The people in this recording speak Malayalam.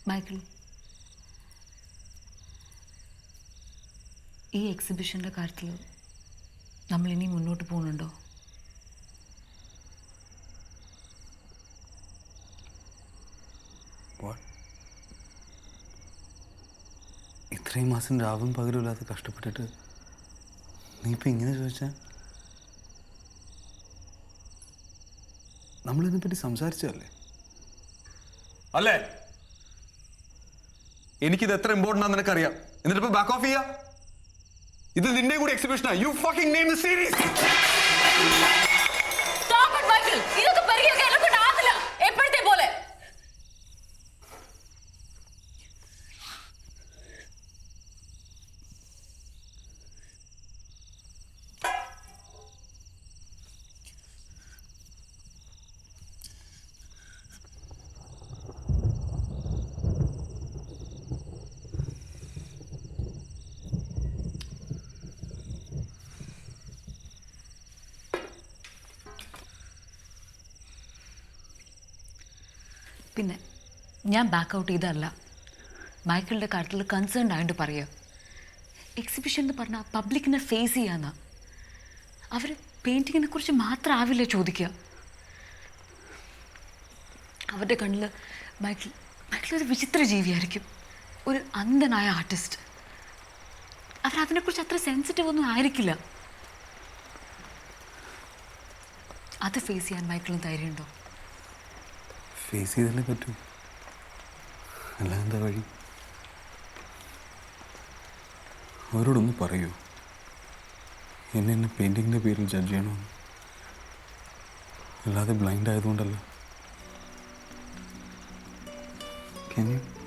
മൈക്കിൾ, ഈ എക്സിബിഷൻ്റെ കാര്യത്തിൽ നമ്മളിനി മുന്നോട്ട് പോകുന്നുണ്ടോ? ഇത്രയും മാസം രാവും പകലും ഇല്ലാതെ കഷ്ടപ്പെട്ടിട്ട് നീ ഇപ്പം ഇങ്ങനെ ചോദിച്ചാൽ നമ്മളിതിനെപ്പറ്റി സംസാരിച്ചതല്ലേ? അല്ലേ? എനിക്കിത് എത്ര ഇമ്പോർട്ടൻ്റ് ആണെന്ന് നിനക്കറിയാം. എന്നിട്ട് ഇപ്പൊ ബാക്ക് ഓഫ് ചെയ്യാ? ഇത് നിന്റെ കൂടി എക്സിബിഷനാ. You fucking name the series. Stop it Michael. ഇതൊക്കെ പരിഹരിക്കാൻ എന്നെ ആവില്ല. എപ്പോഴത്തെ പോലെ പിന്നെ ഞാൻ ബാക്ക് ഔട്ട് ചെയ്തതല്ല. മൈക്കിളിൻ്റെ കാര്യത്തിൽ കൺസേൺഡ് ആയിട്ട് പറയുക. എക്സിബിഷൻ എന്ന് പറഞ്ഞാൽ പബ്ലിക്കിനെ ഫേസ് ചെയ്യാന്ന. അവർ പെയിൻറ്റിങ്ങിനെ കുറിച്ച് മാത്രം ആവില്ല ചോദിക്കുക. അവരുടെ കണ്ണിൽ മൈക്കിൾ ഒരു വിചിത്ര ജീവിയായിരിക്കും, ഒരു അന്ധനായ ആർട്ടിസ്റ്റ്. അവരതിനെക്കുറിച്ച് അത്ര സെൻസിറ്റീവ് ഒന്നും ആയിരിക്കില്ല. അത് ഫേസ് ചെയ്യാൻ മൈക്കിളിന് ധൈര്യമുണ്ടോ? ഫേസ് ചെയ്തല്ലേ പറ്റൂ, അല്ലാതെ എന്താ വഴി? അവരോടൊന്ന് പറയൂ, എന്നെ പെയിൻറ്റിങ്ങിൻ്റെ പേരിൽ ജഡ്ജ് ചെയ്യണമെന്ന്. അല്ലാതെ ബ്ലൈൻഡ് ആയതുകൊണ്ടല്ല. Can you?